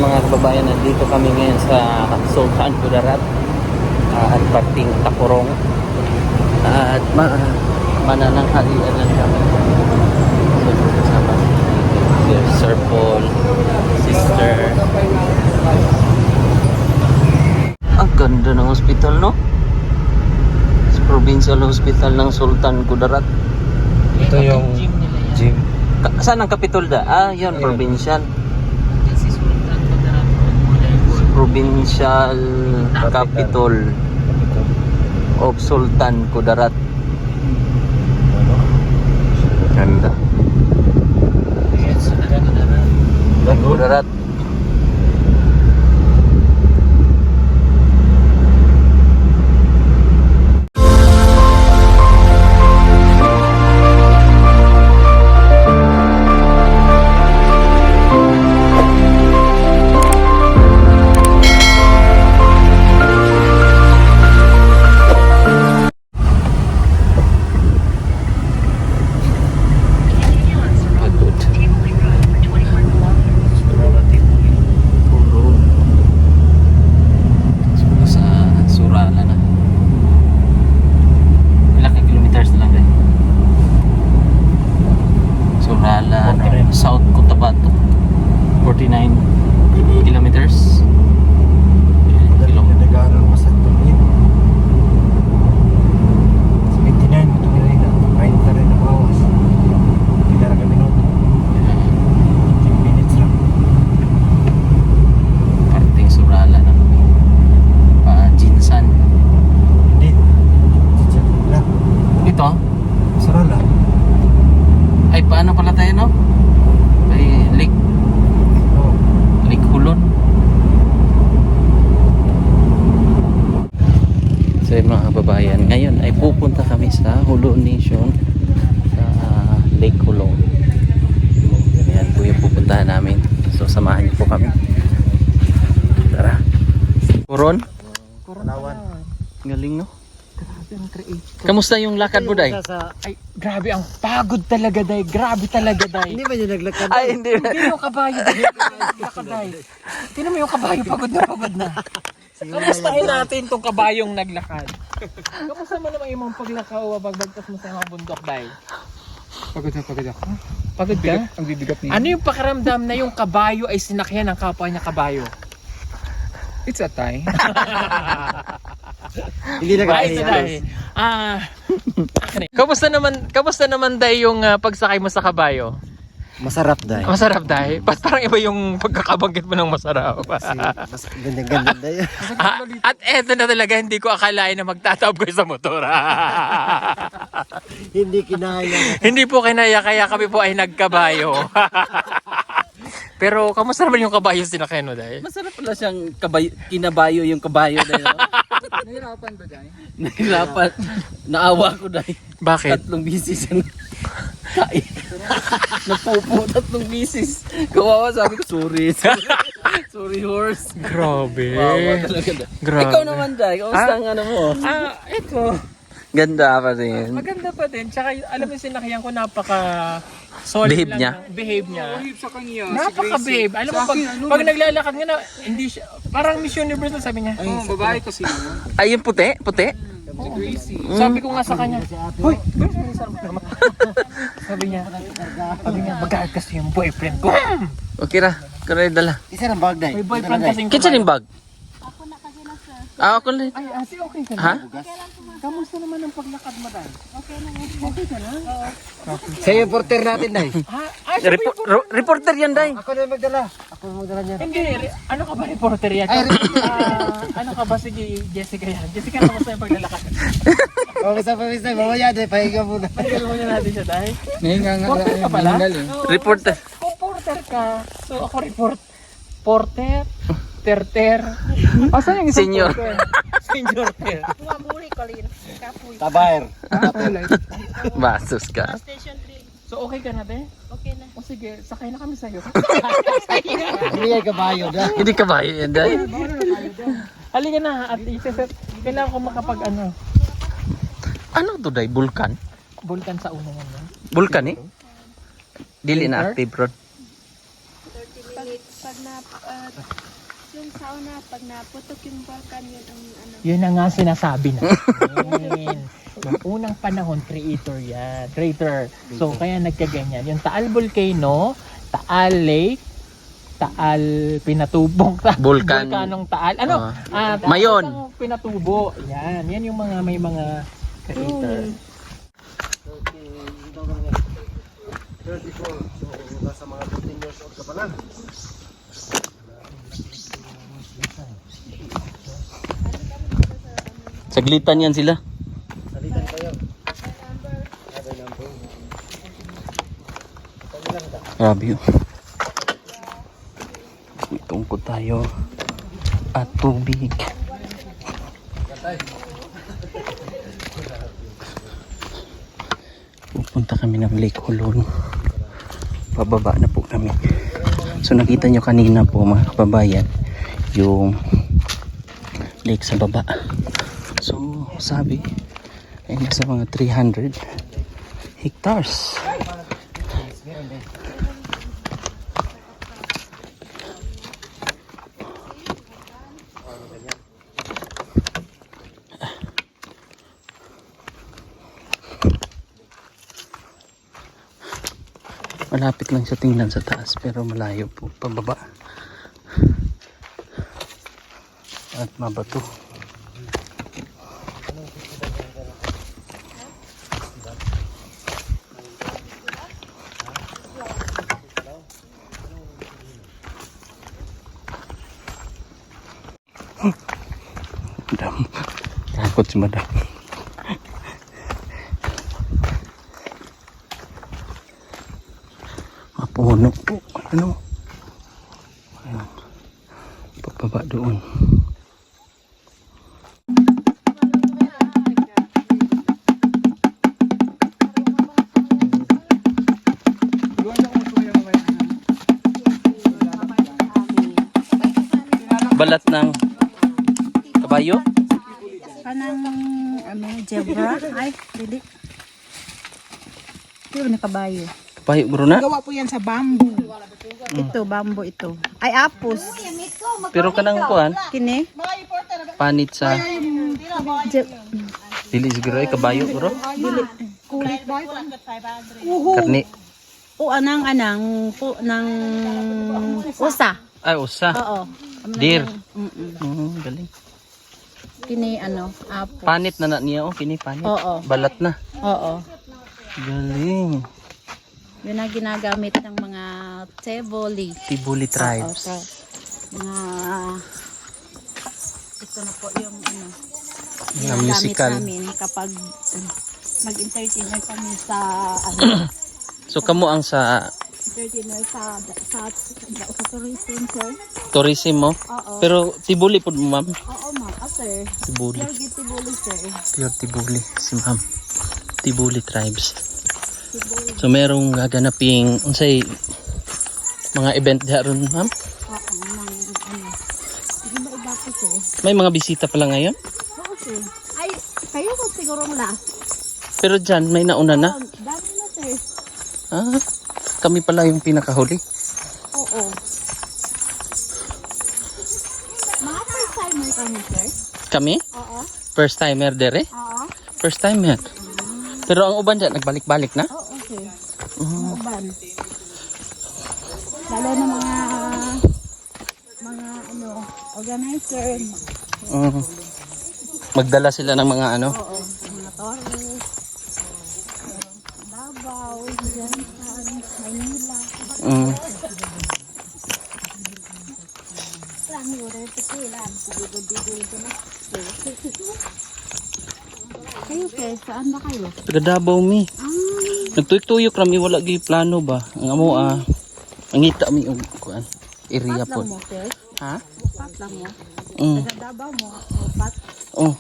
mga kababayan, nandito kami ngayon sa Sultan Kudarat at parting Takurong at manananghalian lang kami. So kasama si Sir Paul, Sister. Ang ganda ng hospital, no? Sa Provincial Hospital ng Sultan Kudarat. Ito yung gym. Saan ang Capitol da? Yun, Ayun. Provincial. Provincial Capital of Sultan Kudarat. Ganda. Kudarat. South Cotabato 49 kilometers. Nag-aaral ko sa Tumin. 79, ito na rin. 90 rin ang bawas. Pinara kami nun. 10 minutes lang. Parting Surala na kami. Jinsan. Hindi. Diyan lang. Ito? Sarala. Ay, paano pala tayo, no? Ay, Oo. Lake Hulon. So mga kababayan, ngayon ay pupunta kami sa Hulon Nation sa Lake Hulon. Ayan po yung pupuntahan namin. So samahan niyo po kami. Tara. Coron? Palawan. Galing, no? Kamusta yung lakad mo, Day? Ay, grabe ang pagod talaga, Day. Grabe talaga, Day. Hindi ba niya naglakad? Ay, hindi. Hindi yung kabayo, Day. Lakad, Day. Tingnan mo yung kabayo, pagod na pagod na. Kamustahin natin tong kabayong naglakad. Kamusta mo naman yung mga paglakaw o pagbagtas mo sa mga bundok, Day? Pagod na pagod ako. Pagod ka? Ang bibigat niya. Ano yung pakiramdam na yung kabayo ay sinakyan ng kapwa niya kabayo? It's a tie. Hindi na kaya. Kamusta naman Day yung pagsakay mo sa kabayo? Masarap dahil. Masarap Day. Parang iba yung pagkakabanggit mo ng masarap. Mas ganda dahil. At eto na talaga, hindi ko akalain na magtataob ko sa motor. Hindi kinaya. Hindi po kinaya, kaya kami po ay nagkabayo. Pero kamusta naman yung kabayo sinakyan mo, Day? Masarap pala siyang kinabayo yung kabayo. Nahirapan ba dahil? Nahirapan. Naawa ko, Day. Bakit? 3 bisis ang kain. Napupo 3 bisis. Kawawa, sabi ko, sorry. Sorry, horse. Grabe. Wawa talaga. Grabe. Ikaw naman, Day. Kamusta ang ano mo? Ito. Ganda pa rin. Maganda pa din. Tsaka alam mo sinakyan ko napaka solid Behave lang niya? Behave niya. Sa kanya. Napaka-behave. Alam mo, pag naglalakad nga na, hindi siya, parang Miss Universe na sabi niya. Babae kasi. Ay, yung puti? Puti? Sabi ko nga sa kanya, Hoy, sabi niya, magkakad kasi yung boyfriend ko. Okay ra. Kaya dala. Isa ng bag dahil. May boyfriend kasing Kitsa yung bag? Ako na. Ay, asi okay ka na? Ha? Kamusta naman ang paglakad mo dahil? Okay ka na? Siya yung porter natin dahil. Ha? Siya ba yung Reporter yan, Day. Ako na magdala. Ako na magdala niya. Hindi, ano ka ba reporter yan? Ano ka ba? Sige, Jessica yan. Jessica, kamusta yung paglalakad? Pamisa. Mamaya dahil. Pahinga muna. Pagkala muna natin siya dahil. Nahinga nga. Porter ka pala? Oo, Reporter. Kung porter ka, so ako porter, terter. Saan yung isang Senior. porter? Senior ter. Tabayer. Basos ka. So okay ka na, te? Okay na. O sige, sakay na kami sa'yo. Hindi ay kabayo dahil. Hindi ka ba yan, Day? Halika na, at iseset. Kailangan ko makapag ano, Ano to, Day? Vulkan? bulkan sa uno mo. Vulkan eh? Dili na active, Rod. pag yung sauna, pag naputok yung volcan, yun ang ano. Yun na nga sinasabi natin. Yung unang panahon, crater. So, kaya nagkaganyan. Yung Taal Volcano, Taal Lake, Taal Pinatubong, Vulkan. Vulkanong Taal. Ano? Mayon. Isang Pinatubo. Yan yung mga may mga crater. 34. So, nasa mga 15 years old ka pa lang. Saglitan yan sila. Salitan kayo. Ada number. Grabe yun. May tungkod tayo. At tubig. Pupunta kami ng Lake Hulon. Pababa na po kami. So nakita nyo kanina po mga kababayan yung lake sa baba. So sabi ay nasa mga 300 hectares. Malapit lang siya tingnan sa taas pero malayo po pababa. At mabato. Madam. Takot si madam. Mapuno po. Ano? Ayan. Pababa doon. Balat ng kabayo? Kanang ano, zebra? Ay, dili. Ito na kabayo. Kabayo bro na? Gawa po yan sa bamboo. Ito, bamboo ito. Ay, apos. Pero kanang kuan, Kini? panit sa dili siguro ay kabayo bro. Kulit ba? Karni. O, anang, po, nang usa. Ay usa. Oo. Deer. Mm-mm. Galing. Kini, ano, apos. Panit na niya oh, kini panit. Oo. Balat na. Oo. Galing. Yun ang ginagamit ng mga Teboli. Tibuli tribes. Oo, mga ito na po yung ano Mga ginagamit musical. namin kapag mag-entertainer kami sa ano, So kamo ang sa entertainer sa tourism, sir. tourism mo. Oo. Pero tibuli po ma'am. Oo, ma'am. Sir. Tibuli. Pure Teboli, sir. Pure tibuli si ma'am. Tibuli tribes. Teboli. So merong gaganaping unsay mga event diha ron ma'am. Oo, mga ano. Hindi ba iba po, sir? May mga bisita pala ngayon. Oo, sir. Ay, kayo ko sigurong last. Pero dyan may nauna na. Dami na, sir. Ah, kami pala yung pinakahuli. Oo. Mga first timer kami, sir. Kami? Oo. First timer dere? Oo. First timer. Pero ang uban dyan nagbalik-balik na. Oo, sir. Oh. Uban. Lalo na mga ano, organizer. Magdala sila ng mga ano. Oo, mga Torres. Davao, Jansan, Maynila. Mm. Lami ore tekilan, siguro ko na. Kayo, sir, saan ba kayo? Taga Davao mi. Nagtuyok-tuyok rami wala gi plano ba. Ang amo mangita mi og kuan area Pat po. lang mo, sir. Ha? Pat lang mo. Mm. Taga Davao mo, o pat. Oh.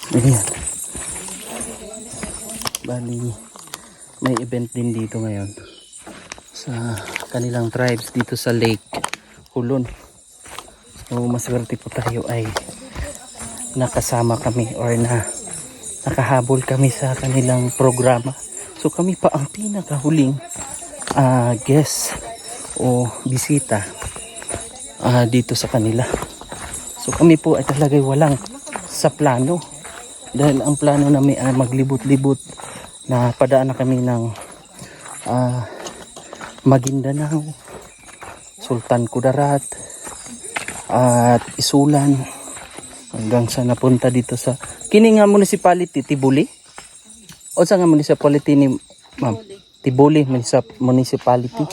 Ayan. Bali, may event din dito ngayon sa kanilang tribes dito sa Lake Hulon. So maswerte po tayo ay nakasama kami or nakahabol kami sa kanilang programa. So kami pa ang pinakahuling guest o bisita dito sa kanila. So kami po ay talagang walang sa plano. Dahil ang plano namin ay maglibot-libot na padaan na kami ng Maguindanao, Sultan Kudarat at Isulan hanggang sa napunta dito sa kini nga municipality Tibuli. O sa nga municipality ni ma'am? Tibuli municipality.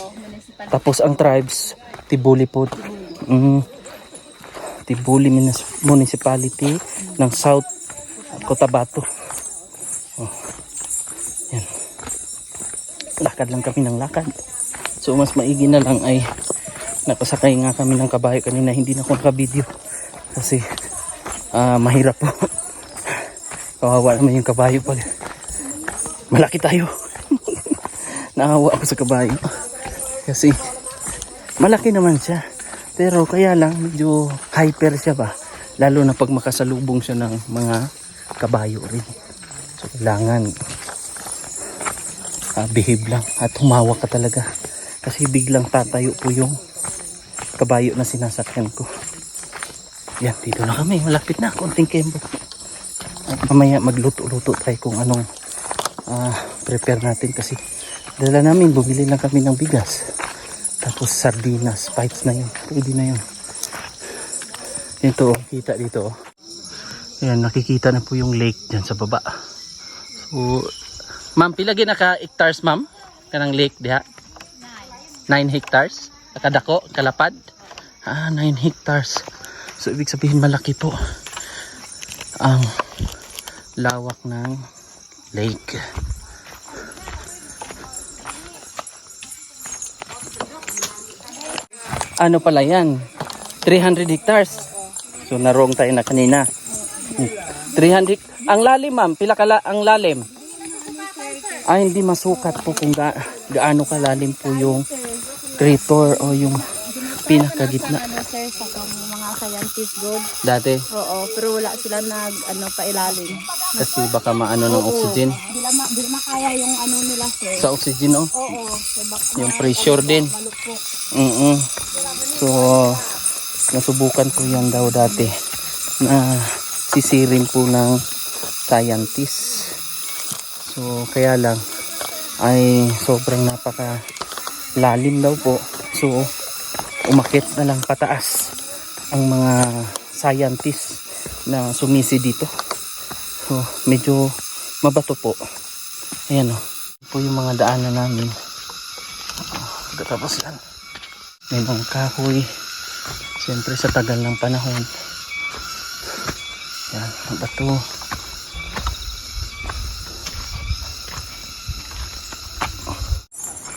Tapos ang tribes Tibuli po. Tibuli municipality ng South Cotabato. Yan. Lakad lang kami ng lakad. So mas maigi na lang ay nakasakay nga kami ng kabayo kanina. Hindi na ako naka-video kasi mahirap po. Kawawa naman yung kabayo pag malaki tayo. Naawa ako sa kabayo kasi malaki naman siya, pero kaya lang medyo hyper siya ba, lalo na pag makasalubong siya ng mga kabayo rin. So kailangan behave lang at humawa ka talaga kasi biglang tatayo po yung kabayo na sinasakyan ko. Yan, dito na kami, malapit na, konting kembo. At mamaya magluto-luto tayo kung anong prepare natin kasi dala namin, bumili lang kami ng bigas tapos sardinas, pipes na yun, pwede na yun. Ito, kita dito. Ayan, nakikita na po yung lake dyan sa baba. So ma'am, pilagi na ka hectares ma'am kanang lake diha? 9 hectares kadako, kalapad 9 hectares. So ibig sabihin malaki po ang lawak ng lake. Ano pala yan? 300 hectares. So narong tayo na kanina. 300. Ang lalim ma'am, pila kala ang lalim? Hindi masukat po kung gaano kalalim po yung crater o yung pinakagitna. Ano sir, sa mga scientist good. Dati? Oo, pero wala sila pailalim. Kasi baka maano ng oxygen. Di makaya yung ano nila sir. Sa oxygen oh? Oo. Yung pressure din. So nasubukan ko yan daw dati na sisirin po ng scientist. So kaya lang ay sobrang napaka lalim daw po. So umakyat na lang pataas ang mga scientist na sumisi dito. So medyo mabato po. Ayan o. Po yung mga daanan namin. Tapos yan. May mga kahoy. Siyempre sa tagal ng panahon. Yan. Mabato.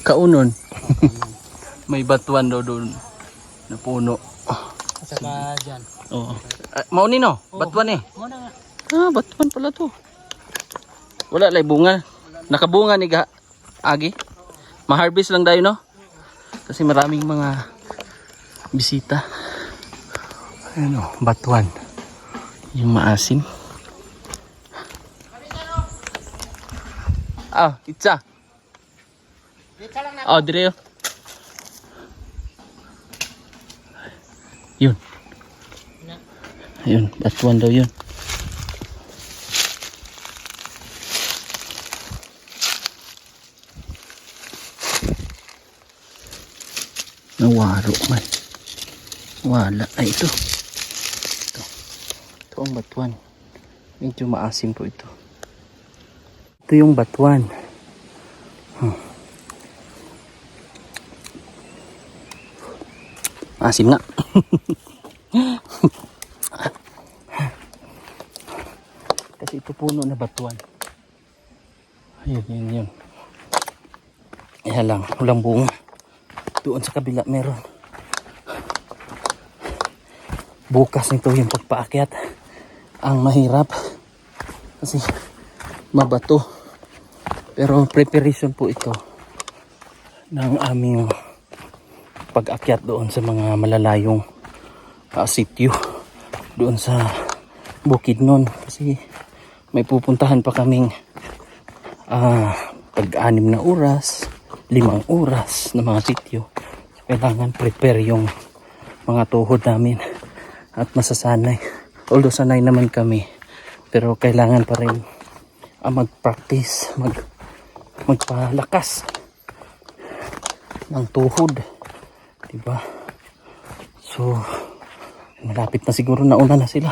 Kaunon. May batuan daw doon na puno. Saka dyan. Oo. Maunin no? Batuan eh. Muna nga. Batuan pala to. Wala lay bunga. Nakabunga ni Agi. Ma-harvest lang tayo no? Kasi maraming mga bisita. Ano, batuan. Yung maasim. Itza. Dire. Yun. Yun, batuan daw yun. Nawaro man. Wala. Ito. Ito ang batuan. Medyo maasim po ito. Ito yung batuan. Asim nga. Kasi ito puno na batuan. Ayun. Ayan lang. Walang bunga. Doon sa kabila meron. Bukas nito yung pagpaakyat. Ang mahirap. Kasi mabato. Pero preparation po ito ng aming pag-akyat doon sa mga malalayong sitio doon sa bukid nun, kasi may pupuntahan pa kaming pag-6 na oras, 5 oras na mga sitio. Kailangan prepare yung mga tuhod namin at masasanay. Although sanay naman kami, pero kailangan pa rin mag-practice, magpalakas ng tuhod, diba? So malapit na siguro, nauna na sila.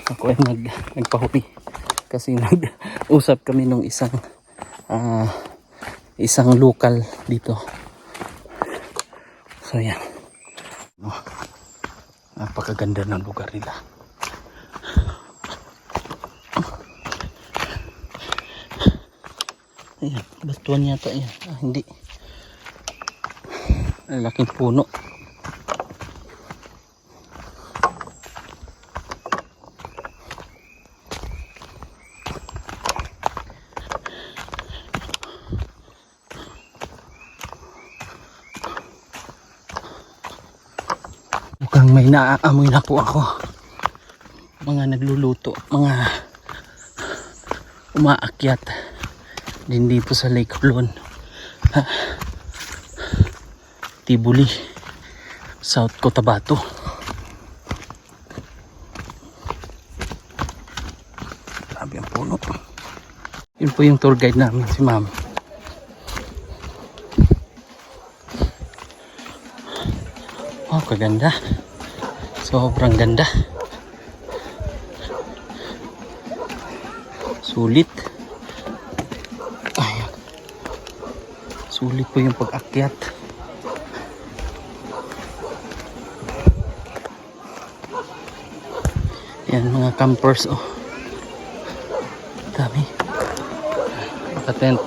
Ako ay nagpahuli kasi nag-usap kami nung isang lokal dito. So yan, napakaganda ng lugar nila. Ayan, batuan yata yan. Hindi, ang laking puno. Mukhang may naaamoy na po ako. Mga nagluluto, mga umaakyat din dito sa Lake Hulon, Tibuli, South Cotabato. Grabe ang puno. Yun po yung tour guide namin, si ma'am. Oh, kaganda. Sobrang ganda. Sulit. Ayan. Sulit po yung pag-akyat. Yan, mga campers, oh. Dami. Naka-tent.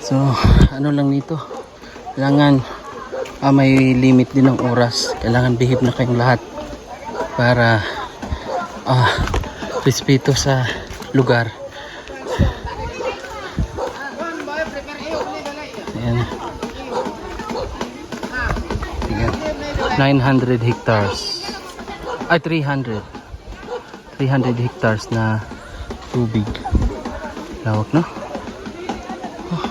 So, ano lang nito. Kailangan may limit din ng oras. Kailangan behave na kayong lahat para respeto sa lugar. Ayan. Ayan. 900 hectares. Ay, 300 hectares na tubig. Lawak, no? Oh,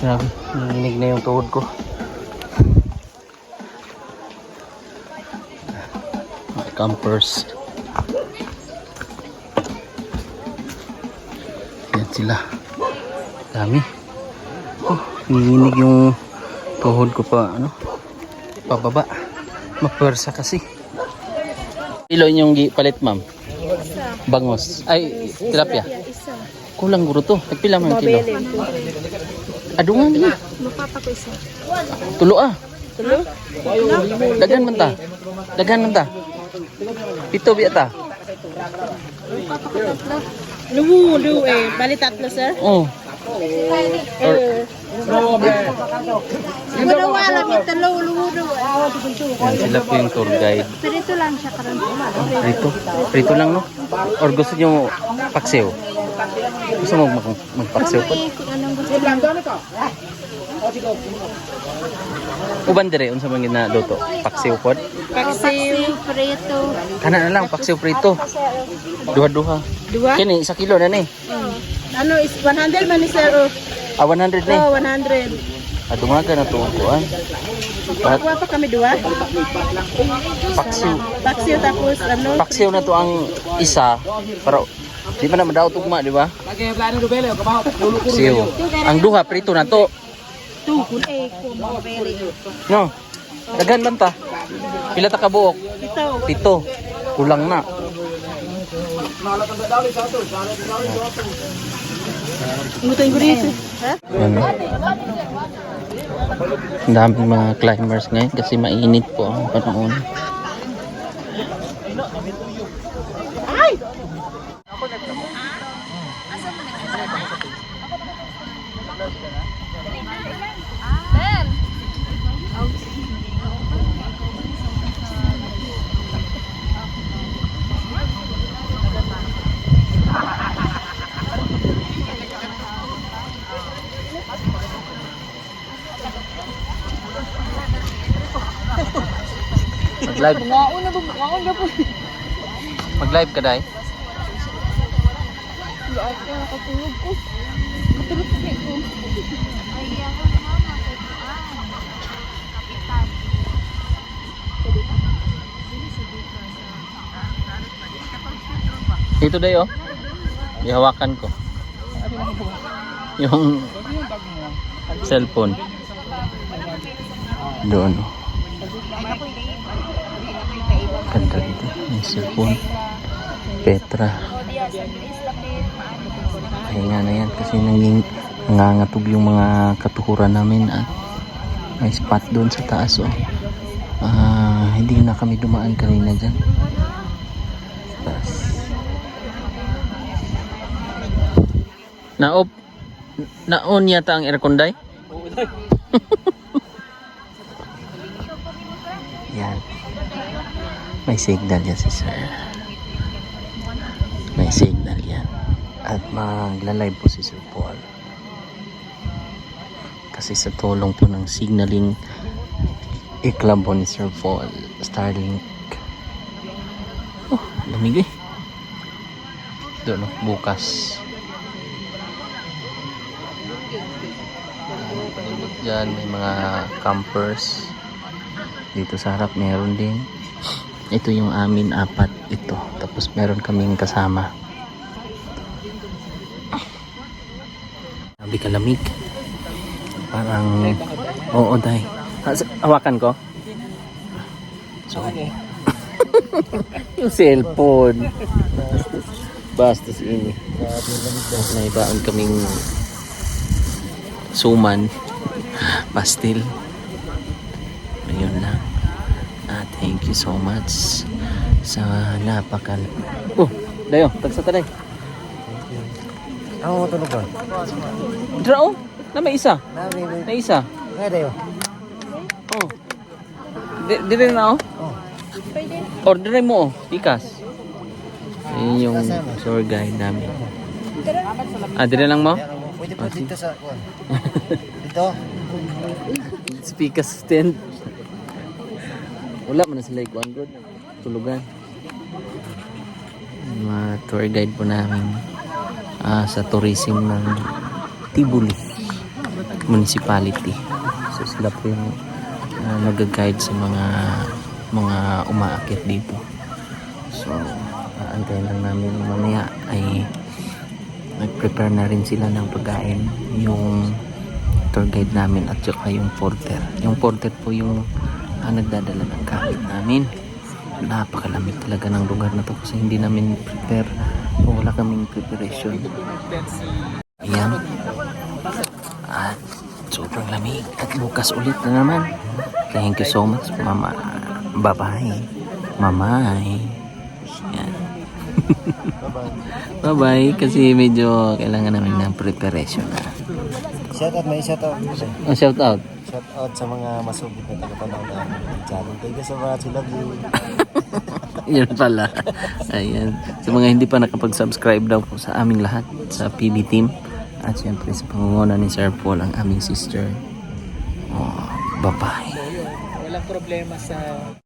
grabe, naninig na yung tuhod ko. Campers. Yan sila. Dami. Oh, nanginig yung tuhod ko pa, ano? Pababa. Mapwersa kasi. Kilo yung palit, ma'am? Bangos. Ay, tilapia. Isa. Kulang guro to. Nagpila man kilo. Adungan na. Mapapa ko isa. Tulo ah. Tulo? Dagan man ta. Dagan man ta. Pito biya ta. Luwu eh. Bali tatlo, sir. Oh. Siguro wala kita luwu. Yan, sila po yung tour guide. Pero ito lang siya karon. Prito. Prito lang, no? Or gusto nyo paksiw? Gusto mo magpaksiw po? Kung anong gusto. Uban dire, unsa man gina luto? Paksiw po? Paksiw, prito. Kana na lang, paksiw prito. Duha-duha. Dua? Kini, 1 kilo na ni. Ano is 100 man ni sir. 100 ni. Oh, 100. Adumaga na to kuan. Kuha pa kami dua. Paksiw. Paksiw tapos ano? Paksiw na to ang isa para di pa na madaw tugma, di ba? Paksiw. Ang duha prito na to. Tukun eh ko mga beri. No. Daghan man ta. Pila ta ka buok? Ito. 7. Kulang na. Mutoy ko dito. Ha? Ano? Ang daming mga climbers ngayon kasi mainit po ang panahon. Mag-live. Bungaon na ba? Bungaon na po. Mag-live ka, Day. Hindi ako nakatulog ko. Katulog ko kayo ko. Ay, ako na mama. Kapitan. Ito, Day, oh. Ihawakan ko. Yung cellphone. Doon, oh. Ganda dito. Yung cellphone. Petra. Pahinga na yan kasi nangangatog yung mga katuhuran namin at may spot doon sa taas, oh. Hindi na kami dumaan kanina dyan. Taas. Na-on yata ang aircon, Day? Yan. May signal yan si sir. May signal yan. At magla-live po si Sir Paul. Kasi sa tulong po ng signaling i-club po ni Sir Paul, Starlink. Oh, lamig eh. Doon, oh, bukas. Palibot dyan, may mga campers. Dito sa harap meron din. Ito yung amin, 4 ito. Tapos meron kaming kasama. Sabi kalamig. Parang oo, Day. Hawakan ko. So, yung cellphone. Bastos ini. May baon kaming suman. Pastil. Ayun lang. Thank you so much sa napakal. Dayo, tagsa taday. Ako matulog ba? Draw, na may isa. May isa. Nga dayo. Oh. Dire na, oh. Order mo, oh. Pikas. Ayun yung tour guide namin. Dire lang mo? Pwede po dito sa kuwan. Dito. Pikas stand. Wala man na sila ikuan good. Tulugan. Mga tour guide po namin sa tourism ng Tibuli Municipality. So sila po yung nag-guide sa mga umaakit dito. So aantayin lang namin mamaya ay nag-prepare na rin sila ng pagkain yung tour guide namin at saka yung porter. Yung porter po yung nagdadala ng gamit namin. Napakalamig talaga ng lugar na to kasi hindi namin prepare o wala kaming preparation. Ayan. At sobrang lamig at bukas ulit na naman. Thank you so much, Mama. Bye-bye. Mamay. Ayan. Bye-bye kasi medyo kailangan namin ng preparation na. Shoutout, may shoutout. Oh, shout out. Shoutout sa mga masugid na tagapanaw namin. Diyan, thank you so much. I love you. Yun pala. Ayan. Sa mga hindi pa nakapag-subscribe daw po sa aming lahat sa PB Team. At syempre sa pangunguna ni Sir Paul, ang aming sister. Oh, bye-bye. Walang problema sa